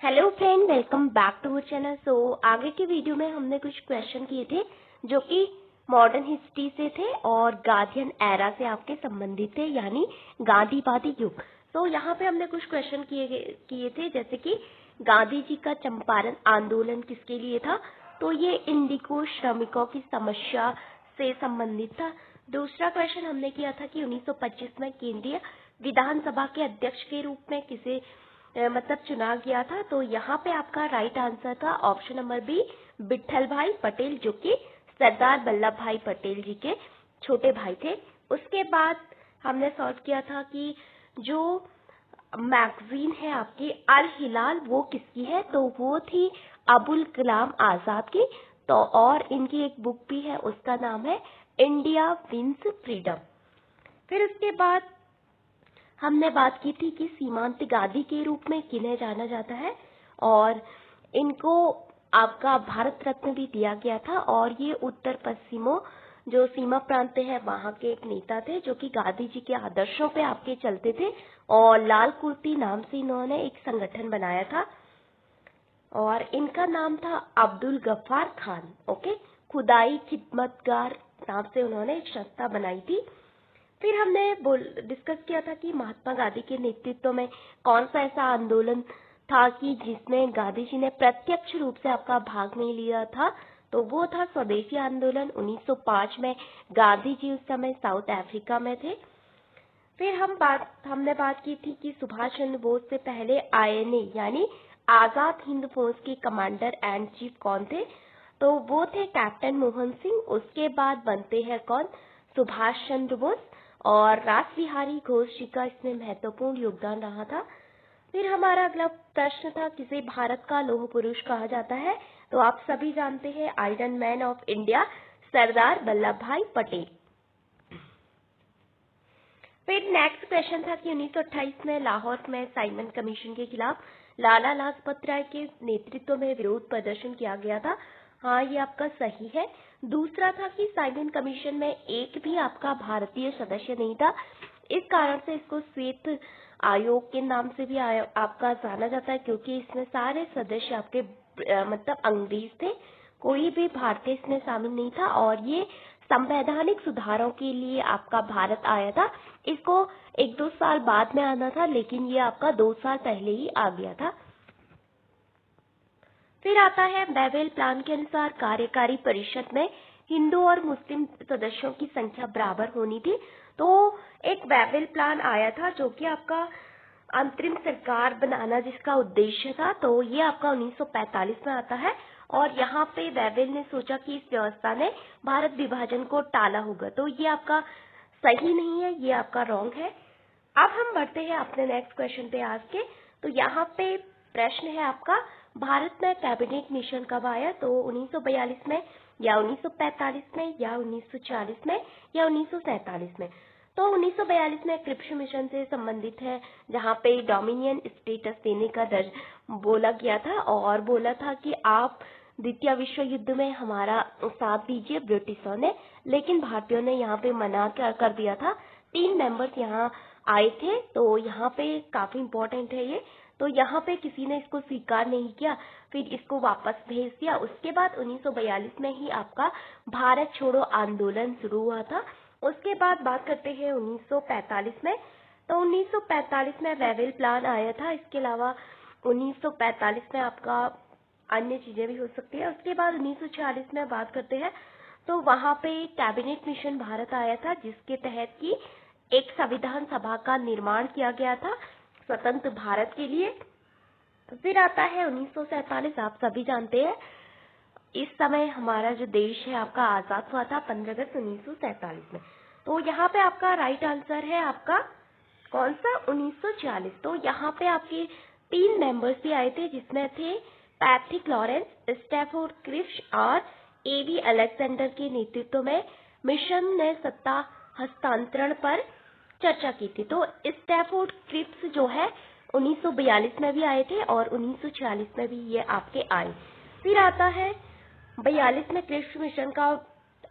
Hello friend, welcome back to our channel. आगे के video में हमने कुछ क्वेश्चन किए थे जो कि मॉडर्न हिस्ट्री से थे और गांधीयन एरा से आपके संबंधित थे, यानी गांधीवादी युग। यहाँ पे हमने कुछ क्वेश्चन किए थे, जैसे कि गांधी जी का चंपारण आंदोलन किसके लिए था, तो ये इंडिगो श्रमिकों की समस्या से संबंधित था। दूसरा क्वेश्चन हमने किया था कि 1925 में केंद्रीय विधानसभा के अध्यक्ष के रूप में किसे चुना गया था, तो यहाँ पे आपका राइट आंसर था ऑप्शन नंबर बी, विट्ठल भाई पटेल, जो कि सरदार वल्लभ भाई पटेल जी के छोटे भाई थे। उसके बाद हमने सॉल्व किया था कि जो मैगजीन है आपकी अल हिलाल वो किसकी है, तो वो थी अबुल कलाम आजाद की। तो और इनकी एक बुक भी है, उसका नाम है इंडिया विंस फ्रीडम। फिर उसके बाद हमने बात की थी कि सीमांत गांधी के रूप में किन्हें जाना जाता है, और इनको आपका भारत रत्न भी दिया गया था। और ये उत्तर पश्चिमों जो सीमा प्रांत है वहां के एक नेता थे जो कि गांधी जी के आदर्शों पे आपके चलते थे, और लाल कुर्ती नाम से इन्होंने एक संगठन बनाया था और इनका नाम था अब्दुल गफ्फार खान। ओके, खुदाई खिदमतगार नाम से उन्होंने एक संस्था बनाई थी। फिर हमने डिस्कस किया था कि महात्मा गांधी के नेतृत्व में कौन सा ऐसा आंदोलन था कि जिसमें गांधी जी ने प्रत्यक्ष रूप से आपका भाग नहीं लिया था, तो वो था स्वदेशी आंदोलन। 1905 में गांधी जी उस समय साउथ अफ्रीका में थे। फिर हमने बात की थी कि सुभाष चंद्र बोस से पहले आईएनए यानी आजाद हिंद फौज के कमांडर एंड चीफ कौन थे, तो वो थे कैप्टन मोहन सिंह। उसके बाद बनते हैं कौन, सुभाष चंद्र बोस, और रासबिहारी घोष जी का इसमें महत्वपूर्ण योगदान रहा था। फिर हमारा अगला प्रश्न था किसे भारत का लौह पुरुष कहा जाता है, तो आप सभी जानते हैं iron man of India Sardar Vallabh भाई पटेल। फिर नेक्स्ट क्वेश्चन था कि 1928 में लाहौर में साइमन कमीशन के खिलाफ लाला लाजपत राय के नेतृत्व में विरोध प्रदर्शन किया गया था। हाँ, ये आपका सही है। दूसरा था कि साइमन कमीशन में एक भी आपका भारतीय सदस्य नहीं था, इस कारण से इसको श्वेत आयोग के नाम से भी आपका जाना जाता है, क्योंकि इसमें सारे सदस्य आपके अंग्रेज थे, कोई भी भारतीय इसमें शामिल नहीं था। और ये संवैधानिक सुधारों के लिए आपका भारत आया था। इसको 1-2 साल बाद में आना था, लेकिन ये आपका 2 साल पहले ही आ गया था। फिर आता है बेवेल प्लान के अनुसार कार्यकारी परिषद में हिंदू और मुस्लिम सदस्यों की संख्या बराबर होनी थी। तो एक बेवेल प्लान आया था जो कि आपका अंतरिम सरकार बनाना जिसका उद्देश्य था, तो ये आपका 1945 में आता है। और यहाँ पे बेवेल ने सोचा कि इस व्यवस्था ने भारत विभाजन को टाला होगा, तो ये आपका सही नहीं है, ये आपका रॉन्ग है। अब हम बढ़ते हैं अपने नेक्स्ट क्वेश्चन पे आज के। तो यहाँ पे प्रश्न है आपका, भारत में कैबिनेट मिशन कब आया, तो 1942 में या 1945 में या 1940 में या 1947 में। तो 1942 में क्रिप्स मिशन से संबंधित है, जहाँ पे डोमिनियन स्टेटस देने का बोला गया था, और बोला था कि आप द्वितीय विश्व युद्ध में हमारा साथ दीजिए ब्रिटिशों ने, लेकिन भारतीयों ने यहाँ पे मना कर दिया था। 3 मेंबर्स यहाँ आए थे, तो यहाँ पे काफी इम्पोर्टेंट है ये। तो यहाँ पे किसी ने इसको स्वीकार नहीं किया, फिर इसको वापस भेज दिया। उसके बाद 1942 में ही आपका भारत छोड़ो आंदोलन शुरू हुआ था। उसके बाद बात करते हैं 1945 में। तो 1945 में वेवेल प्लान आया था। इसके अलावा 1945 में आपका अन्य चीजें भी हो सकती है। उसके बाद 1946 में बात करते हैं, तो वहां पे कैबिनेट मिशन भारत आया था, जिसके तहत की एक संविधान सभा का निर्माण किया गया था स्वतंत्र भारत के लिए। फिर आता है 1947, आप सभी जानते हैं इस समय हमारा जो देश है आपका आजाद हुआ था 15 अगस्त 1947 में। तो यहाँ पे आपका राइट आंसर है आपका कौन सा, 1940। तो यहाँ पे आपके 3 मेंबर्स भी आए थे, जिसमें थे पैट्रिक लॉरेंस, स्टैफोर्ड क्रिप्स और एवी अलेक्जेंडर के नेतृत्व में मिशन ने सत्ता हस्तांतरण पर चर्चा की थी। तो स्टैफोर्ड क्रिप्स जो है 1942 में भी आए थे और 1946 में भी ये आपके आए। फिर आता है 42 में क्रिप्स मिशन का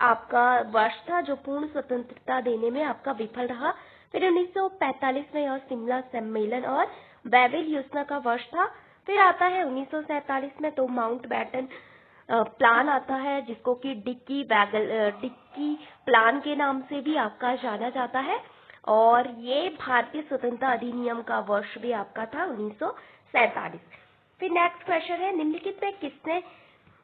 आपका वर्ष था जो पूर्ण स्वतंत्रता देने में आपका विफल रहा। फिर 1945 में और शिमला सम्मेलन और बेवेल योजना का वर्ष था। फिर आता है 1947 में, तो माउंट बैटन प्लान आता है, जिसको कि डिक्की प्लान के नाम से भी आपका जाना जाता है। और ये भारतीय स्वतंत्रता अधिनियम का वर्ष भी आपका था 1947। फिर नेक्स्ट क्वेश्चन है, निम्नलिखित में किसने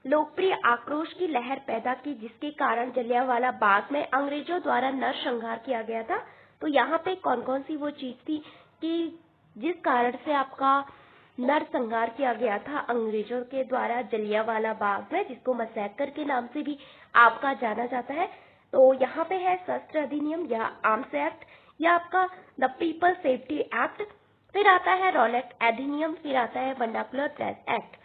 लोकप्रिय आक्रोश की लहर पैदा की जिसके कारण जलियांवाला बाग में अंग्रेजों द्वारा नरसंहार किया गया था? तो यहाँ पे कौन कौन सी वो चीज थी कि जिस कारण से आपका नरसंहार किया गया था अंग्रेजों के द्वारा जलियांवाला बाग में, जिसको मैसेकर के नाम से भी आपका जाना जाता है? तो यहाँ पे है शस्त्र अधिनियम या आर्म्स एक्ट, या आपका द पीपल सेफ्टी एक्ट। फिर आता है रॉलेट अधिनियम, फिर आता है वर्नाकुलर प्रेस एक्ट।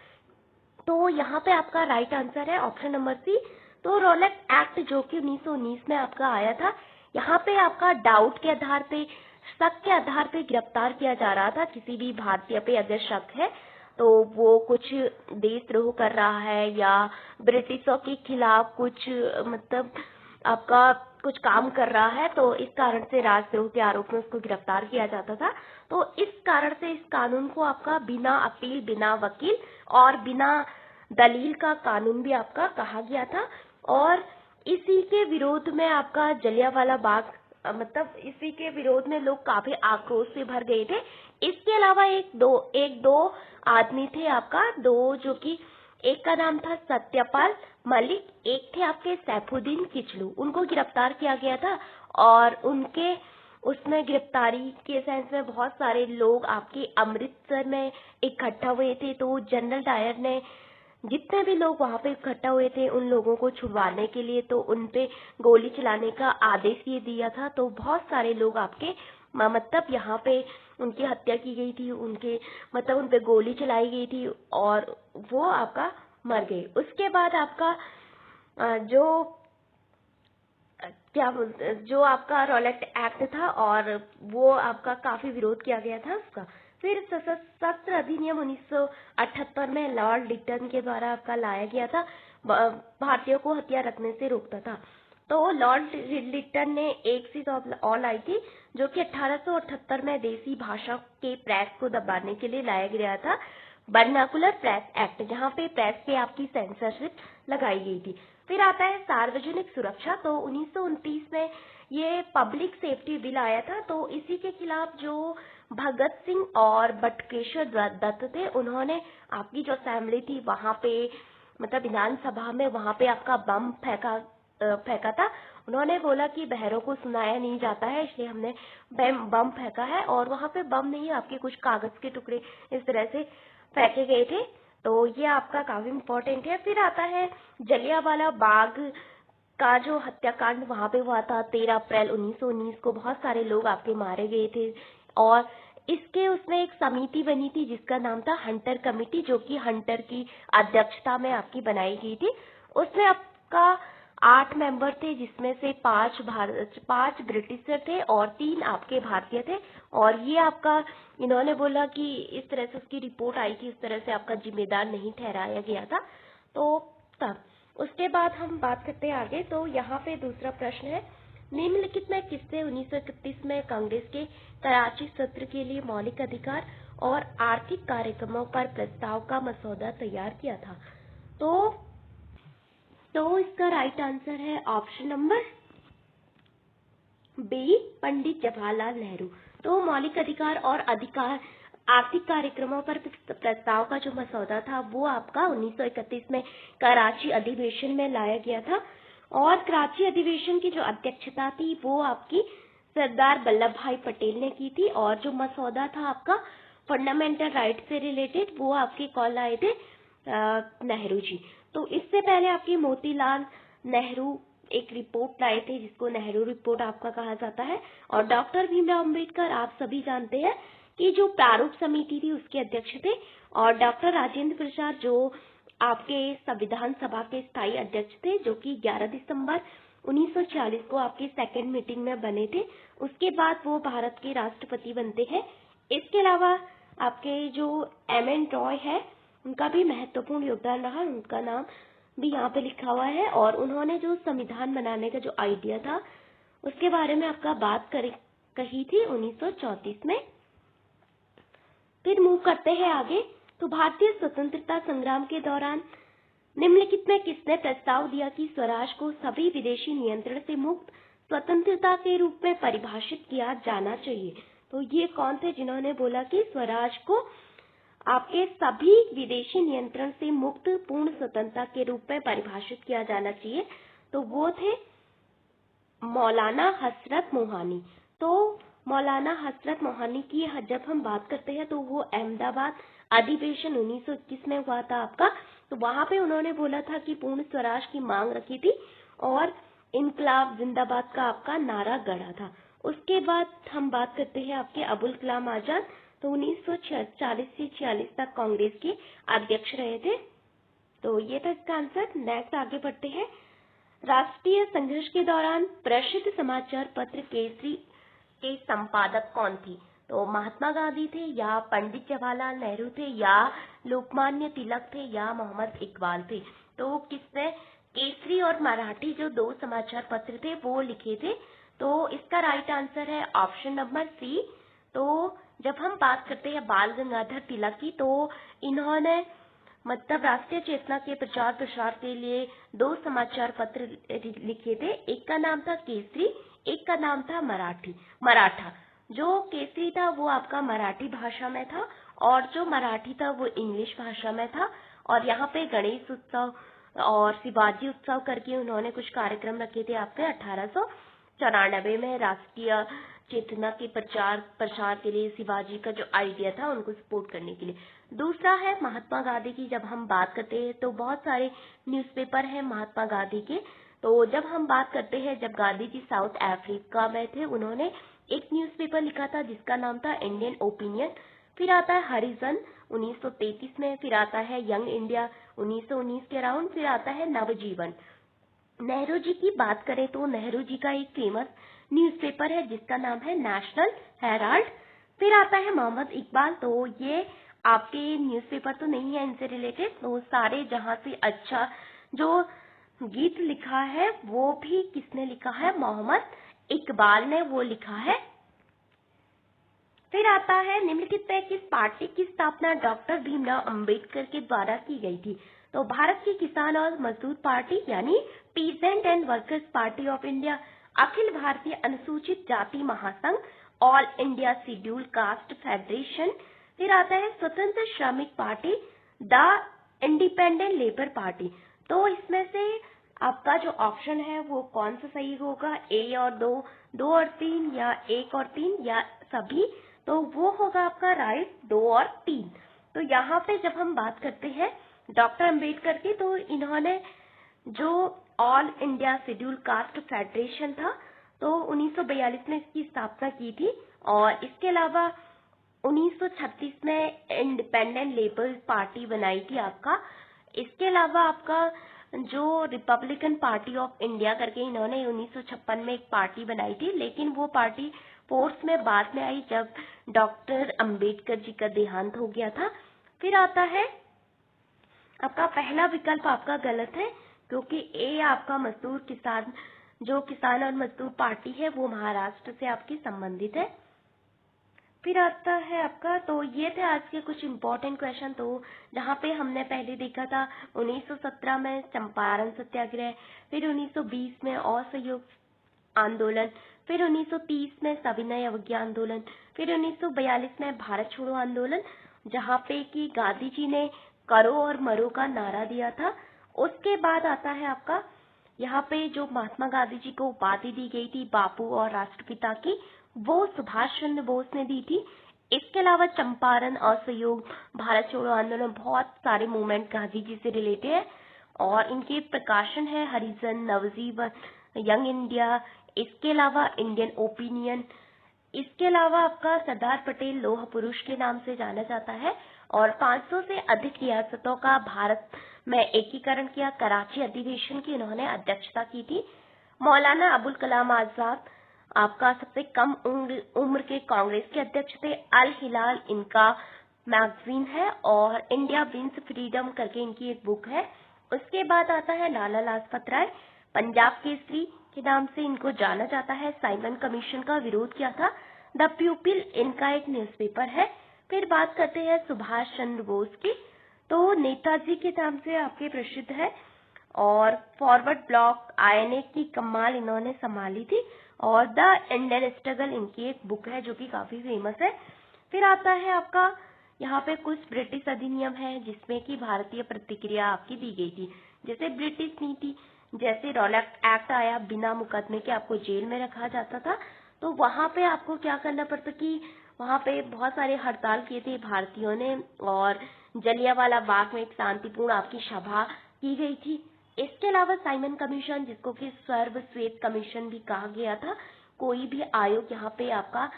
तो यहाँ पे आपका राइट आंसर है ऑप्शन नंबर सी। तो रॉलेट एक्ट जो कि 1919 में आपका आया था, यहाँ पे आपका डाउट के आधार पे, शक के आधार पे गिरफ्तार किया जा रहा था। किसी भी भारतीय पे अगर शक है तो वो कुछ देशद्रोह कर रहा है या ब्रिटिशों के खिलाफ कुछ मतलब आपका कुछ काम कर रहा है, तो इस कारण से राजद्रोह के आरोप में उसको गिरफ्तार किया जाता था। तो इस कारण से इस कानून को आपका बिना अपील, बिना वकील और बिना दलील का कानून भी आपका कहा गया था। और इसी के विरोध में आपका जलियांवाला बाग मतलब इसी के विरोध में लोग काफी आक्रोश से भर गए थे। इसके अलावा एक दो आदमी थे आपका, दो, जो कि एक का नाम था सत्यपाल मलिक, एक थे आपके सैफुद्दीन किचलू, उनको गिरफ्तार किया गया था। और उनके उसमें गिरफ्तारी के सेंस में बहुत सारे लोग आपके अमृतसर में इकट्ठा हुए थे। तो जनरल डायर ने जितने भी लोग वहां पे इकट्ठा हुए थे उन लोगों को छुड़वाने के लिए तो उन पे गोली चलाने का आदेश ये दिया था। तो बहुत सारे लोग आपके मतलब यहाँ पे उनकी हत्या की गई थी, उनके मतलब उन पे गोली चलाई गई थी और वो आपका मर गए। उसके बाद आपका जो क्या बोलते जो आपका रॉलेट एक्ट था और वो आपका काफी विरोध किया गया था उसका। फिर शस्त्र अधिनियम 1978 में लॉर्ड लिटन के द्वारा आपका लाया गया था, भारतीयों को हथियार रखने से रोकता था। तो लॉर्ड लिटन ने एक चीज और लाई थी जो कि 1878 में देसी भाषा के प्रेस को दबाने के लिए लाया गया था, वर्नाकुलर प्रेस एक्ट, जहाँ पे प्रेस पे आपकी सेंसरशिप लगाई गई थी। फिर आता है सार्वजनिक सुरक्षा। तो 1929 में ये पब्लिक सेफ्टी बिल आया था। तो इसी के खिलाफ जो भगत सिंह और बटुकेश्वर दत्त थे, उन्होंने आपकी जो असेंबली थी वहां पे मतलब विधानसभा में वहां पे आपका बम फेंका था। उन्होंने बोला कि बहरों को सुनाया नहीं जाता है, इसलिए हमने बम फेंका है। और वहां पे बम नहीं, आपके कुछ कागज के टुकड़े इस तरह से फेंके गए थे। तो ये आपका काफी इम्पोर्टेंट है। फिर आता है जलियांवाला बाग का जो हत्याकांड वहां पे हुआ था 13 अप्रैल 1919 को, बहुत सारे लोग आपके मारे गए थे। और इसके उसमें एक समिति बनी थी जिसका नाम था हंटर कमेटी, जो कि हंटर की अध्यक्षता में आपकी बनाई गई थी। उसमें आपका 8 मेंबर थे, जिसमें से 5 ब्रिटिशर थे और 3 आपके भारतीय थे। और ये आपका इन्होंने बोला कि इस तरह से उसकी रिपोर्ट आई थी, इस तरह से आपका जिम्मेदार नहीं ठहराया गया था। तो तब उसके बाद हम बात करते हैं आगे। तो यहाँ पे दूसरा प्रश्न है, निम्नलिखित में किसने 1931 में कांग्रेस के कराची सत्र के लिए मौलिक अधिकार और आर्थिक कार्यक्रमों पर प्रस्ताव का मसौदा तैयार किया था? तो इसका राइट आंसर है option number B, Pandit Jawaharlal Nehru. तो मौलिक अधिकार और आर्थिक कार्यक्रमों पर प्रस्ताव का जो मसौदा था वो आपका 1931 में कराची अधिवेशन में लाया गया था। और कराची अधिवेशन की जो अध्यक्षता थी वो आपकी सरदार वल्लभ भाई पटेल ने की थी। और जो मसौदा था आपका फंडामेंटल राइट से रिलेटेड, वो आपके कॉल आए थे नेहरू जी। तो इससे पहले आपकी मोतीलाल नेहरू एक रिपोर्ट लाए थे जिसको नेहरू रिपोर्ट आपका कहा जाता है। और डॉक्टर भीमराव अम्बेडकर आप सभी जानते हैं कि जो प्रारूप समिति थी उसके अध्यक्ष थे। और डॉक्टर राजेंद्र प्रसाद जो आपके संविधान सभा के स्थायी अध्यक्ष थे, जो कि 11 दिसंबर 1946 को आपकी सेकेंड मीटिंग में बने थे। उसके बाद वो भारत के राष्ट्रपति बनते हैं। इसके अलावा आपके जो एम.एन. रॉय है, उनका भी महत्वपूर्ण योगदान रहा, उनका नाम भी यहाँ पे लिखा हुआ है। और उन्होंने जो संविधान बनाने का जो आइडिया था उसके बारे में आपका बात कही थी 1934 में। फिर मूव करते हैं आगे। तो भारतीय स्वतंत्रता संग्राम के दौरान निम्नलिखित में किसने प्रस्ताव दिया कि स्वराज को सभी विदेशी नियंत्रण से मुक्त स्वतंत्रता के रूप में परिभाषित किया जाना चाहिए? तो ये कौन थे जिन्होंने बोला कि स्वराज को आपके सभी विदेशी नियंत्रण से मुक्त पूर्ण स्वतंत्रता के रूप में परिभाषित किया जाना चाहिए? तो वो थे मौलाना हसरत मोहानी। तो मौलाना हसरत मोहानी की जब हम बात करते हैं तो वो अहमदाबाद अधिवेशन 1921 में हुआ था आपका। तो वहां पे उन्होंने बोला था कि पूर्ण स्वराज की मांग रखी थी और इनकलाब जिंदाबाद का आपका नारा गढ़ा था। उसके बाद हम बात करते हैं आपके अबुल कलाम आजाद। तो 1940 से 46 तक कांग्रेस के अध्यक्ष रहे थे। तो ये था इसका आंसर। नेक्स्ट आगे बढ़ते हैं। राष्ट्रीय संघर्ष के दौरान प्रसिद्ध समाचार पत्र केसरी के संपादक कौन थे? तो महात्मा गांधी थे या पंडित जवाहरलाल नेहरू थे या लोकमान्य तिलक थे या मोहम्मद इकबाल थे? तो किसने केसरी और मराठी जो दो समाचार पत्र थे वो लिखे थे? तो इसका राइट आंसर है ऑप्शन नंबर सी। तो जब हम बात करते हैं बाल गंगाधर तिलक की, तो इन्होंने मतलब राष्ट्रीय चेतना के प्रचार प्रसार के लिए दो समाचार पत्र लिखे थे। एक का नाम था केसरी, एक का नाम था मराठा। जो केसरी था वो आपका मराठी भाषा में था और जो मराठी था वो इंग्लिश भाषा में था। और यहाँ पे गणेश उत्सव और शिवाजी उत्सव करके उन्होंने कुछ कार्यक्रम रखे थे आपके 1894 में राष्ट्रीय चेतना के प्रचार प्रसार के लिए शिवाजी का जो आइडिया था उनको सपोर्ट करने के लिए। दूसरा है महात्मा गांधी की। जब हम बात करते हैं तो बहुत सारे न्यूज़पेपर हैं महात्मा गांधी के। तो जब हम बात करते हैं जब गांधी जी साउथ अफ्रीका में थे उन्होंने एक न्यूज़पेपर लिखा था जिसका नाम था इंडियन ओपिनियन। फिर आता है हरिजन 1933 में। फिर आता है यंग इंडिया 1919 के अराउंड। फिर आता है नवजीवन। नेहरू जी की बात करें तो नेहरू जी का एक फेमस न्यूज़पेपर है जिसका नाम है नेशनल हेराल्ड। फिर आता है मोहम्मद इकबाल। तो ये आपके न्यूज़पेपर तो नहीं है इनसे रिलेटेड। तो सारे जहां से अच्छा जो गीत लिखा है वो भी किसने लिखा है? मोहम्मद इकबाल ने वो लिखा है। फिर आता है निम्नलिखित में किस पार्टी की स्थापना डॉक्टर भीमराव अंबेडकर के द्वारा की गई थी? तो भारत की किसान और मजदूर पार्टी यानी peasant and workers party of India, अखिल भारतीय अनुसूचित जाति महासंघ, all India scheduled caste federation. फिर आता है स्वतंत्र श्रमिक party, the independent labour party. तो इसमें से आपका जो ऑप्शन है वो कौन सा सही होगा? ए और दो और तीन या एक और तीन या सभी? तो वो होगा आपका राइट 2 और 3। तो यहाँ पे जब हम बात करते हैं डॉक्टर अंबेडकर की, तो इन्होंने जो all India scheduled caste federation था तो 1942 में इसकी स्थापना की थी। और इसके अलावा 1936 में इंडिपेंडेंट लेबर पार्टी बनाई थी आपका। इसके अलावा आपका जो रिपब्लिकन पार्टी ऑफ इंडिया करके इन्होंने 1956 में एक पार्टी बनाई थी, लेकिन वो पार्टी फोर्स में बाद में आई जब डॉक्टर अंबेडकर जी का देहांत हो गया था। फिर आता है आपका पहला विकल्प आपका गलत है क्योंकि ए आपका मजदूर किसान जो किसान और मजदूर पार्टी है वो महाराष्ट्र से आपकी संबंधित है। फिर आता है आपका, तो ये थे आज के कुछ इम्पोर्टेंट क्वेश्चन। तो जहाँ पे हमने पहले देखा था 1917 में चंपारण सत्याग्रह, फिर 1920 में असहयोग आंदोलन, फिर 1930 में सविनय अवज्ञा आंदोलन, फिर 1942 में भारत छोड़ो आंदोलन जहाँ पे कि गांधी जी ने करो और मरो का नारा दिया था। उसके बाद आता है आपका यहाँ पे जो महात्मा गांधी जी को उपाधि दी गई थी बापू और राष्ट्रपिता की, वो सुभाष चंद्र बोस ने दी थी। इसके अलावा चंपारण, असहयोग, भारत छोड़ो आंदोलन, बहुत सारे मूवमेंट गांधी जी से रिलेटेड है और इनके प्रकाशन है हरिजन, नवजीवन, यंग इंडिया, इसके अलावा इंडियन ओपिनियन। इसके अलावा आपका सरदार पटेल लौह पुरुष के नाम से जाना जाता है और 500 से अधिक रियासतों का भारत में एकीकरण किया। कराची अधिवेशन की इन्होंने अध्यक्षता की थी। मौलाना अबुल कलाम आजाद आपका सबसे कम उम्र के कांग्रेस के अध्यक्ष थे। अल हिलाल इनका मैगजीन है और इंडिया विंस फ्रीडम करके इनकी एक बुक है। उसके बाद आता है लाला लाजपत राय, पंजाब केसरी के नाम से इनको जाना जाता है। साइमन कमीशन का विरोध किया था। द प्यूपिल इनका एक न्यूज़पेपर है। फिर बात करते हैं सुभाष चंद्र बोस की। तो नेताजी के नाम से आपके प्रसिद्ध है और फॉरवर्ड ब्लॉक आईएनए की कमान इन्होंने संभाली थी और द इंडियन स्ट्रगल इनकी एक बुक है जो कि काफी फेमस है। फिर आता है आपका यहाँ पे कुछ ब्रिटिश अधिनियम है जिसमें कि भारतीय प्रतिक्रिया आपकी दी गई थी। जैसे ब्रिटिश नीति, जैसे रॉलेट एक्ट आया, बिना मुकदमे के आपको जेल में रखा जाता था। तो वहां पे आपको क्या करना पड़ता कि वहां पे बहुत सारे हड़ताल किए थे भारतीयों ने और जलियांवाला बाग में एक शांतिपूर्ण आपकी सभा की गई थी। इसके अलावा साइमन कमीशन, जिसको कि सर्वश्वेत कमीशन भी कहा गया था, कोई भी आयोग यहाँ पे आपका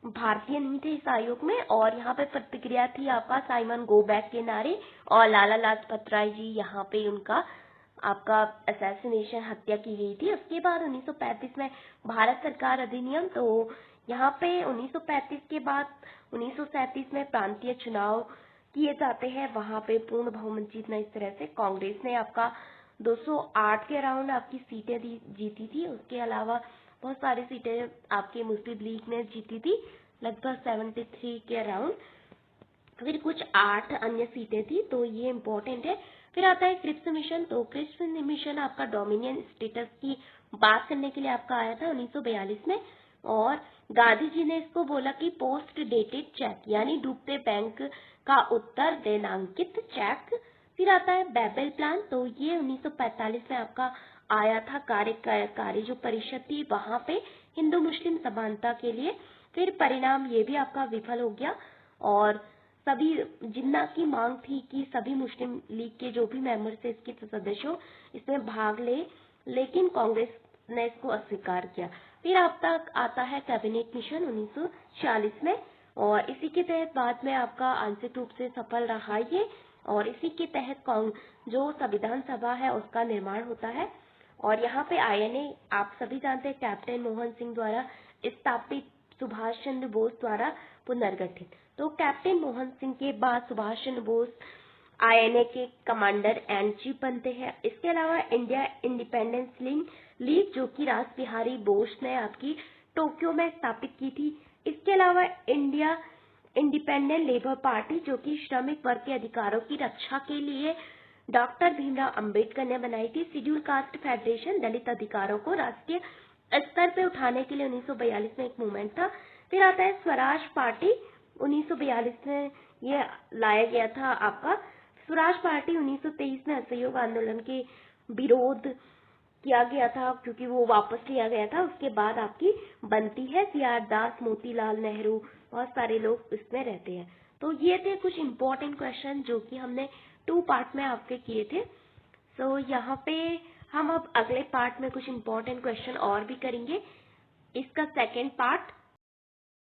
भारतीय नहीं थे इस आयोग में। और यहाँ पे प्रतिक्रिया थी आपका साइमन गो बैक के नारे और लाला लाजपत राय जी यहाँ पे उनका आपका असैसिनेशन हत्या की गई थी। उसके बाद 1935 में भारत सरकार अधिनियम। तो यहाँ पे 1935 के बाद 1937 में प्रांतीय चुनाव किए जाते हैं, वहां पे पूर्ण बहुमत जीतना। इस तरह से कांग्रेस ने आपका 208 के अराउंड आपकी सीटें जीती थी। उसके अलावा बहुत सारी सीटें आपके मुस्लिम लीग ने जीती थी, लगभग 73 के अराउंड। फिर कुछ 8 अन्य सीटें थी, तो ये इम्पोर्टेंट है। फिर आता है क्रिप्स मिशन। तो क्रिप्स मिशन आपका डोमिनियन स्टेटस की बात करने के लिए आपका आया था 1942 में और गांधी जी ने इसको बोला कि पोस्ट डेटेड चेक, यानी डूबते बैंक का उत्तर दिनांकित चेक। फिर आता है बेबल प्लान। तो ये 1945 में आपका आया था कार्यकारी जो परिषद थी वहां पे हिंदू मुस्लिम समानता के लिए। फिर परिणाम ये भी आपका विफल हो गया और सभी जिन्ना की मांग थी कि सभी मुस्लिम लीग के जो भी मेंबर थे इसके सदस्यों इसमें भाग ले, लेकिन कांग्रेस ने इसको अस्वीकार किया। फिर अब तक आता है कैबिनेट मिशन 1946 में और इसी के तहत बाद में आपका आंशिक रूप से सफल रहा ये और इसी के तहत जो संविधान सभा है उसका निर्माण होता है। और यहाँ पे आईएनए आप सभी जानते हैं कैप्टन मोहन सिंह द्वारा स्थापित, सुभाष चंद्र बोस द्वारा पुनर्गठित। तो कैप्टन मोहन सिंह के बाद सुभाष चंद्र बोस आईएनए के कमांडर एंड चीफ बनते हैं। इसके अलावा इंडिया इंडिपेंडेंस लीग जो कि रास बिहारी बोस ने आपकी टोक्यो में स्थापित की थी। इसके अलावा इंडिया इंडिपेंडेंट लेबर पार्टी जो कि श्रमिक वर्ग के अधिकारों की रक्षा के लिए डॉक्टर भीमराव अंबेडकर ने बनाई थी। शेड्यूल कास्ट फेडरेशन, दलित अधिकारों को राष्ट्रीय स्तर पे उठाने के लिए 1942 में एक मूवमेंट था। फिर आता है स्वराज पार्टी, 1942 में ये लाया गया था आपका। स्वराज पार्टी 1923 में असहयोग आंदोलन के विरोध किया गया था क्योंकि वो वापस लिया गया था। उसके बाद आपकी बनती है सीआर दास, मोतीलाल नेहरू, बहुत सारे लोग इसमें रहते हैं। तो ये थे कुछ इम्पोर्टेंट क्वेश्चन जो कि हमने 2 पार्ट में आपके किए थे। सो यहाँ पे हम अब अगले पार्ट में कुछ इम्पोर्टेंट क्वेश्चन और भी करेंगे। इसका सेकेंड पार्ट